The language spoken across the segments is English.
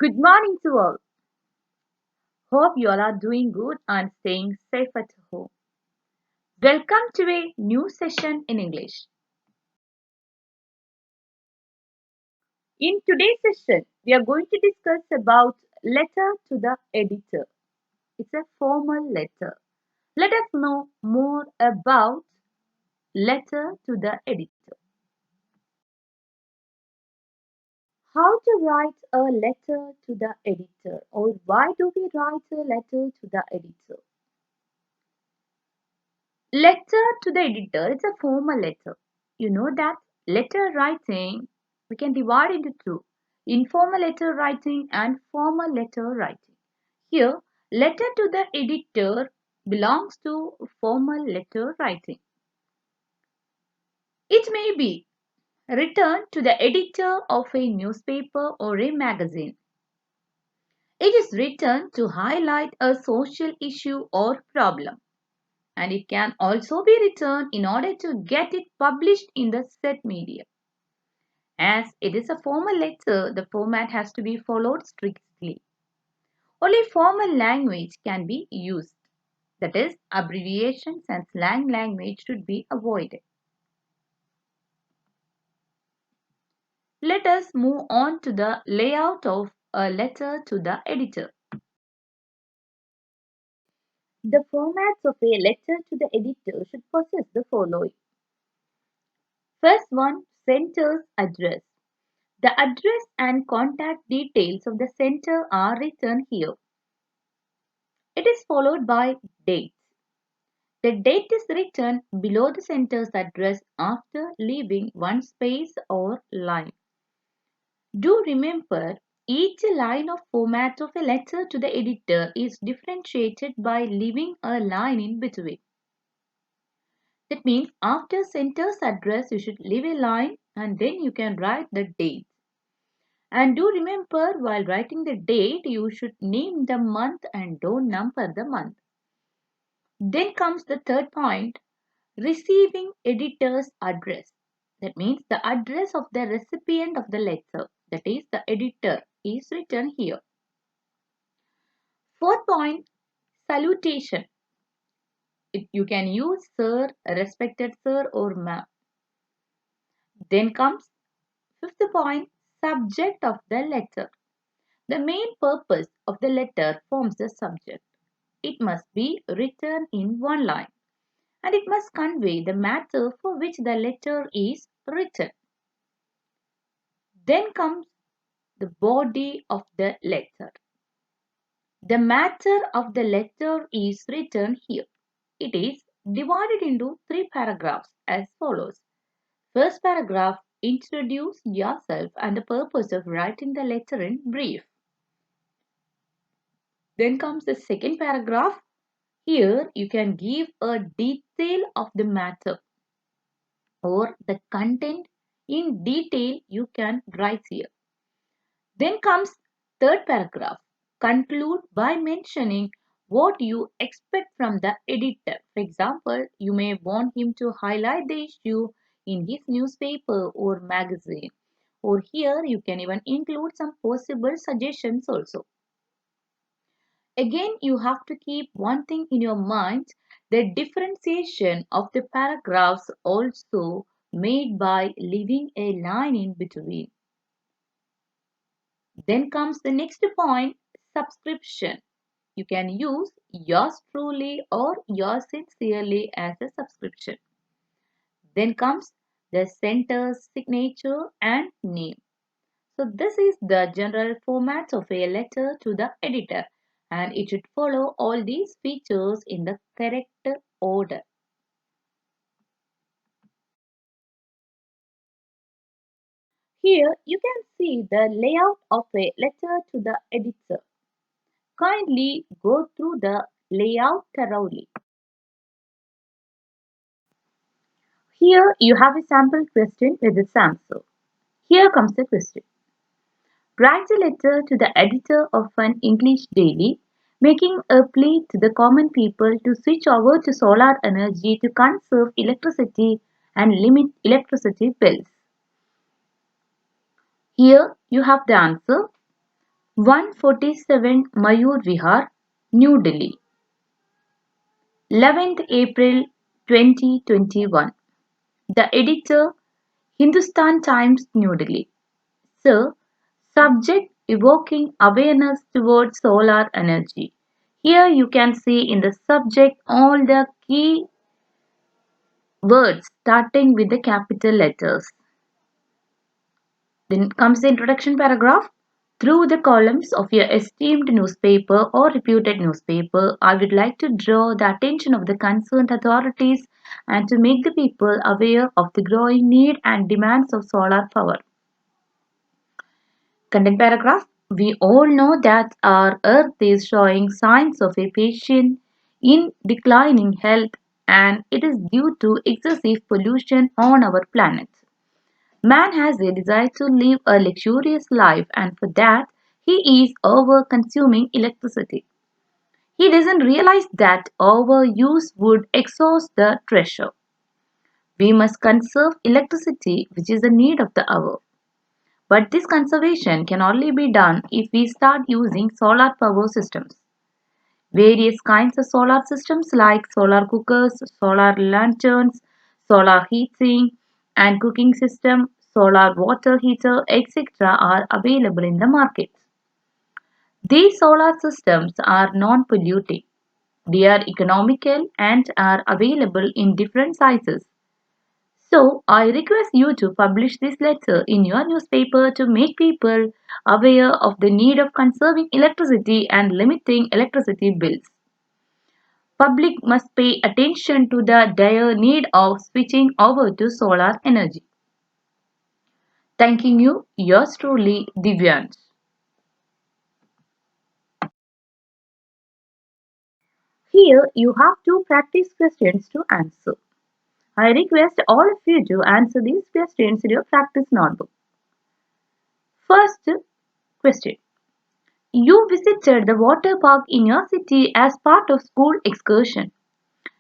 Good morning to all. Hope you all are doing good and staying safe at home. Welcome to a new session in English. In today's session, we are going to discuss about letter to the editor. It's a formal letter. Let us know more about letter to the editor. How to write a letter to the editor, or why do we write a letter to the editor? Letter to the editor is a formal letter. You know that letter writing we can divide into two: informal letter writing and formal letter writing. Here, letter to the editor belongs to formal letter writing. It may be written to the editor of a newspaper or a magazine. It is written to highlight a social issue or problem. And it can also be written in order to get it published in the set media. As it is a formal letter, the format has to be followed strictly. Only formal language can be used. That is, abbreviations and slang language should be avoided. Let us move on to the layout of a letter to the editor. The formats of a letter to the editor should possess the following. First one, sender's address. The address and contact details of the sender are written here. It is followed by dates. The date is written below the sender's address after leaving one space or line. Do remember, each line of format of a letter to the editor is differentiated by leaving a line in between. That means after sender's address you should leave a line and then you can write the date. And do remember, while writing the date, you should name the month and don't number the month. Then comes the third point, receiving editor's address. That means the address of the recipient of the letter, that is the editor, is written here. Fourth point, salutation. You can use sir, respected sir or ma'am. Then comes fifth point, subject of the letter. The main purpose of the letter forms the subject. It must be written in one line and it must convey the matter for which the letter is written. Then comes the body of the letter. The matter of the letter is written here. It is divided into three paragraphs as follows. First paragraph, introduce yourself and the purpose of writing the letter in brief. Then comes the second paragraph. Here you can give a detail of the matter or the content in detail you can write here. Then comes third paragraph. Conclude by mentioning what you expect from the editor. For example, you may want him to highlight the issue in his newspaper or magazine. Or here you can even include some possible suggestions also. Again, you have to keep one thing in your mind, the differentiation of the paragraphs also made by leaving a line in between. Then comes the next point, subscription. You can use yours truly or yours sincerely as a subscription. Then comes the sender's signature and name. So this is the general format of a letter to the editor and it should follow all these features in the correct order. Here you can see the layout of a letter to the editor. Kindly go through the layout thoroughly. Here you have a sample question with its answer. Here comes the question. Write a letter to the editor of an English daily, making a plea to the common people to switch over to solar energy to conserve electricity and limit electricity bills. Here you have the answer. 147 Mayur Vihar, New Delhi, 11th April 2021. The editor, Hindustan Times, New Delhi. Sir, subject evoking awareness towards solar energy. Here you can see in the subject all the key words starting with the capital letters. Then comes the introduction paragraph. Through the columns of your esteemed newspaper or reputed newspaper, I would like to draw the attention of the concerned authorities and to make the people aware of the growing need and demands of solar power. Content paragraph. We all know that our earth is showing signs of a patient in declining health, and it is due to excessive pollution on our planet. Man has a desire to live a luxurious life, and for that, he is over consuming electricity. He doesn't realize that overuse would exhaust the treasure. We must conserve electricity, which is the need of the hour. But this conservation can only be done if we start using solar power systems. Various kinds of solar systems like solar cookers, solar lanterns, solar heating and cooking system, solar water heater, etc. are available in the market. These solar systems are non-polluting. They are economical and are available in different sizes. So, I request you to publish this letter in your newspaper to make people aware of the need of conserving electricity and limiting electricity bills. Public must pay attention to the dire need of switching over to solar energy. Thanking you, yours truly, Divyansh. Here you have two practice questions to answer. I request all of you to answer these questions in your practice notebook. First question. You visited the water park in your city as part of school excursion.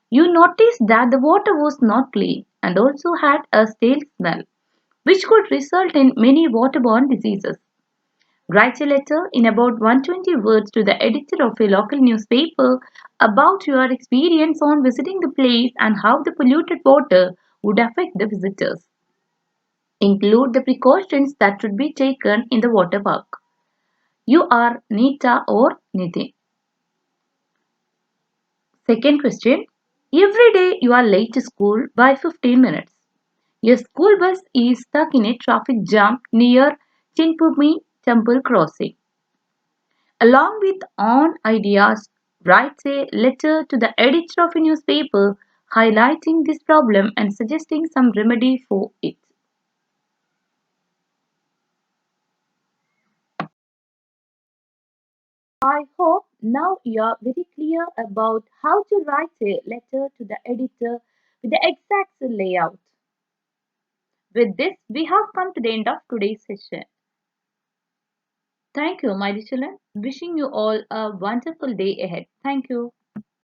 You noticed that the water was not clean and also had a stale smell, which could result in many waterborne diseases. Write a letter in about 120 words to the editor of a local newspaper about your experience on visiting the place and how the polluted water would affect the visitors. Include the precautions that should be taken in the water park. You are Nita or Nitin. Second question. Every day you are late to school by 15 minutes. Your school bus is stuck in a traffic jam near Chinpumi Temple Crossing. Along with on ideas, write a letter to the editor of a newspaper highlighting this problem and suggesting some remedy for it. I hope now you are very clear about how to write a letter to the editor with the exact layout. With this, we have come to the end of today's session. Thank you, my dear children. Wishing you all a wonderful day ahead. Thank you.